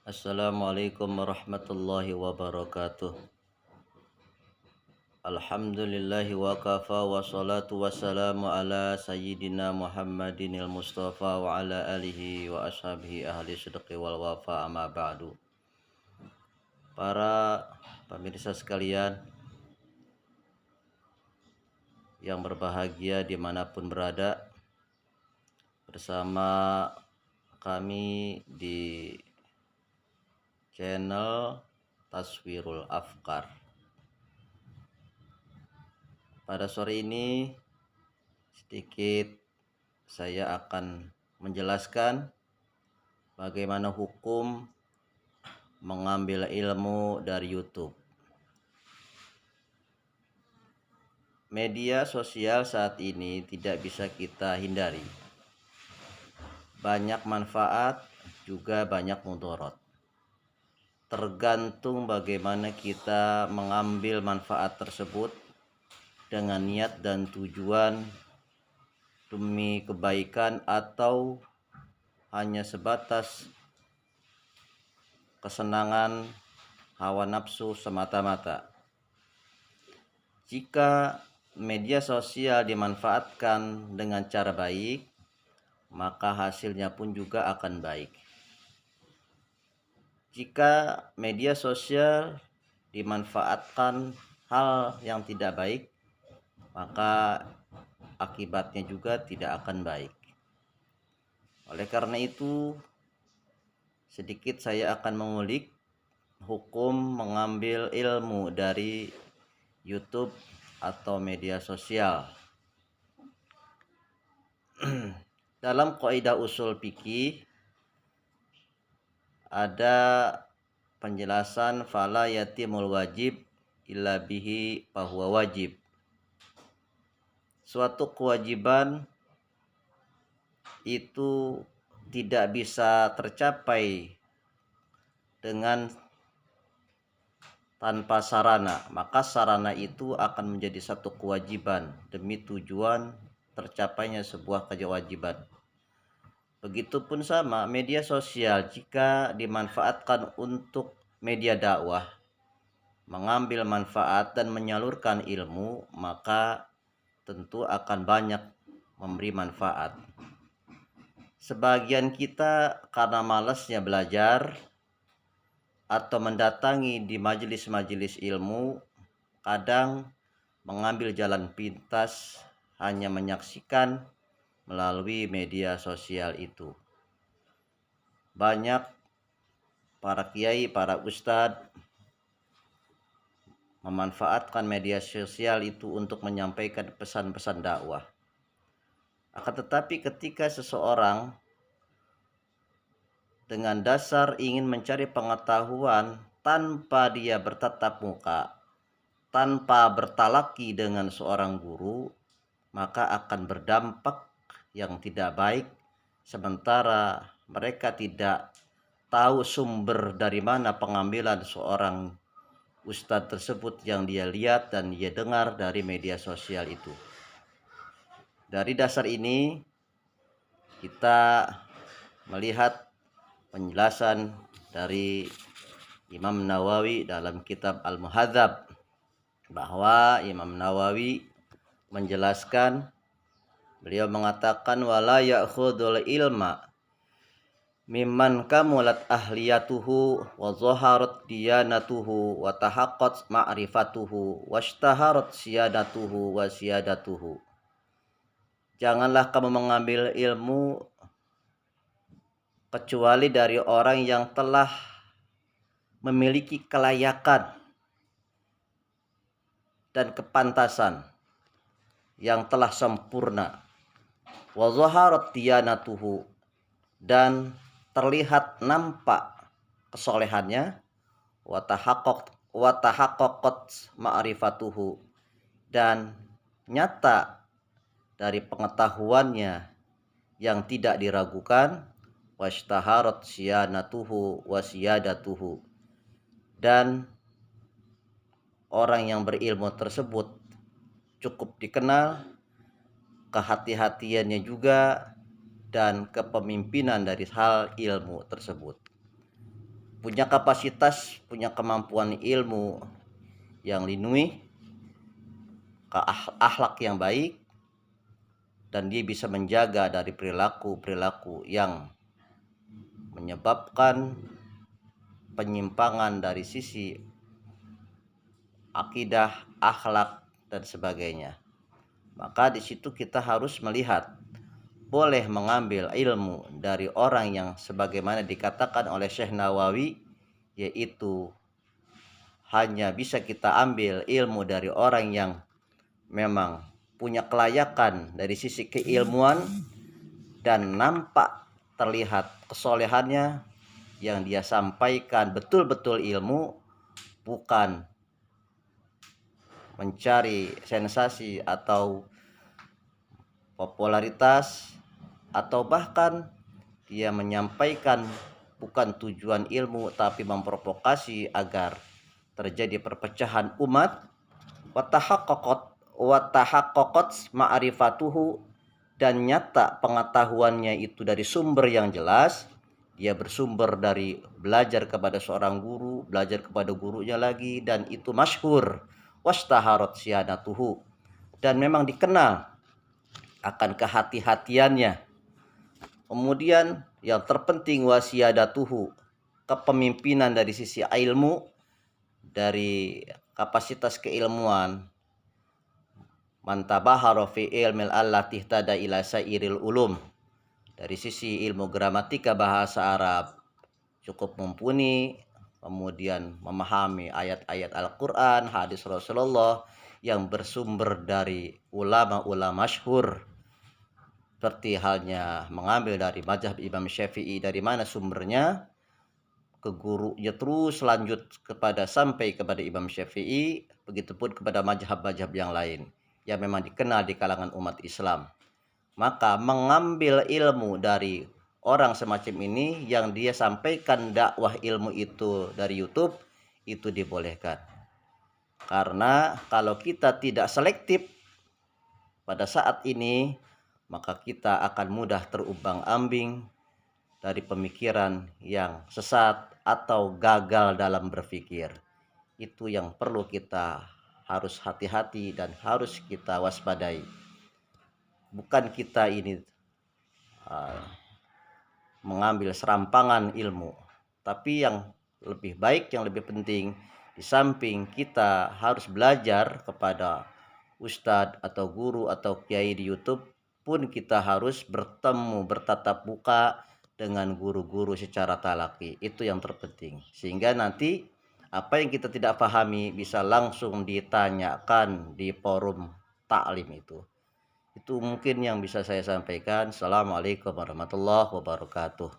Assalamualaikum warahmatullahi wabarakatuh. Alhamdulillahi wa kafa wa salatu wassalamu ala sayyidina Muhammadinil Mustafa wa ala alihi wa ashabihi ahli sidqi wal wafa amma ba'du. Para pemirsa sekalian yang berbahagia dimanapun berada, bersama kami di channel Taswirul Afkar. Pada sore ini sedikit saya akan menjelaskan bagaimana hukum mengambil ilmu dari YouTube. Media sosial saat ini tidak bisa kita hindari. Banyak manfaat, juga banyak mudarat. Tergantung bagaimana kita mengambil manfaat tersebut dengan niat dan tujuan demi kebaikan atau hanya sebatas kesenangan hawa nafsu semata-mata. Jika media sosial dimanfaatkan dengan cara baik, maka hasilnya pun juga akan baik. Jika media sosial dimanfaatkan hal yang tidak baik, maka akibatnya juga tidak akan baik. Oleh karena itu, sedikit saya akan mengulik hukum mengambil ilmu dari YouTube atau media sosial. Dalam kaidah usul fikih ada penjelasan fala yatimul wajib illa bihi fahuwa wajib. Suatu kewajiban itu tidak bisa tercapai dengan tanpa sarana, maka sarana itu akan menjadi satu kewajiban demi tujuan tercapainya sebuah kewajiban. Begitupun sama media sosial, jika dimanfaatkan untuk media dakwah, mengambil manfaat dan menyalurkan ilmu, maka tentu akan banyak memberi manfaat. Sebagian kita karena malasnya belajar atau mendatangi di majelis-majelis ilmu, kadang mengambil jalan pintas hanya menyaksikan melalui media sosial itu. Banyak para kiai, para ustadz memanfaatkan media sosial itu untuk menyampaikan pesan-pesan dakwah. Akan tetapi ketika seseorang dengan dasar ingin mencari pengetahuan tanpa dia bertatap muka, tanpa bertalaki dengan seorang guru, maka akan berdampak yang tidak baik, sementara mereka tidak tahu sumber dari mana pengambilan seorang ustadz tersebut yang dia lihat dan dia dengar dari media sosial itu. Dari dasar ini kita melihat penjelasan dari Imam Nawawi dalam kitab Al-Muhadzab, bahwa Imam Nawawi menjelaskan, beliau mengatakan wala ya'khudul ilma mimman kamulat ahliyatuhu wa zaharat diyanatuhu wa tahaqqat ma'rifatuhu washtaharat siyadatuhu wa siyadatuhu. Janganlah kamu mengambil ilmu kecuali dari orang yang telah memiliki kelayakan dan kepantasan yang telah sempurna, wa zaharat diyanatuhu, dan terlihat nampak kesolehannya, wa tahaqqaqat ma'rifatuhu, dan nyata dari pengetahuannya yang tidak diragukan, washtaharat siyanatuhu wa siyadatuhu, dan orang yang berilmu tersebut cukup dikenal kehati-hatiannya juga dan kepemimpinan dari hal ilmu tersebut. punya kapasitas, punya kemampuan ilmu yang linui, akhlak yang baik, dan dia bisa menjaga dari perilaku-perilaku yang menyebabkan penyimpangan dari sisi akidah, akhlak, dan sebagainya. Maka di situ kita harus melihat, boleh mengambil ilmu dari orang yang sebagaimana dikatakan oleh Syekh Nawawi, yaitu hanya bisa kita ambil ilmu dari orang yang memang punya kelayakan dari sisi keilmuan dan nampak terlihat kesolehannya yang dia sampaikan betul-betul ilmu, bukan mencari sensasi atau popularitas, atau bahkan dia menyampaikan bukan tujuan ilmu tapi memprovokasi agar terjadi perpecahan umat. Watahaqqaqat ma'rifatuhu, dan nyata pengetahuannya itu dari sumber yang jelas. Dia bersumber dari belajar kepada seorang guru, belajar kepada gurunya lagi, dan itu masyhur. Wastaharat syanatuhu, dan memang dikenal akan kehati-hatiannya. Kemudian yang terpenting wasiyadatuhu, kepemimpinan dari sisi ilmu, dari kapasitas keilmuan. Mantabahara fi ilmil allati tada ila sairil ulum, dari sisi ilmu gramatika bahasa Arab cukup mumpuni, kemudian memahami ayat-ayat Al-Quran, hadis Rasulullah yang bersumber dari ulama-ulama masyhur, seperti halnya mengambil dari mazhab Imam Syafi'i, dari mana sumbernya, ke gurunya terus lanjut kepada sampai kepada Imam Syafi'i, begitupun kepada mazhab-mazhab yang lain yang memang dikenal di kalangan umat Islam. Maka mengambil ilmu dari orang semacam ini yang dia sampaikan dakwah ilmu itu dari YouTube, itu dibolehkan. Karena kalau kita tidak selektif pada saat ini, maka kita akan mudah terumbang-ambing dari pemikiran yang sesat atau gagal dalam berpikir. Itu yang perlu kita harus hati-hati dan harus kita waspadai. Bukan kita ini mengambil serampangan ilmu, tapi yang lebih baik, yang lebih penting, di samping kita harus belajar kepada ustadz atau guru atau kiai di YouTube, pun kita harus bertemu, bertatap muka dengan guru-guru secara talaki. Itu yang terpenting, sehingga nanti apa yang kita tidak pahami bisa langsung ditanyakan di forum taklim itu. Itu mungkin yang bisa saya sampaikan. Assalamualaikum warahmatullahi wabarakatuh.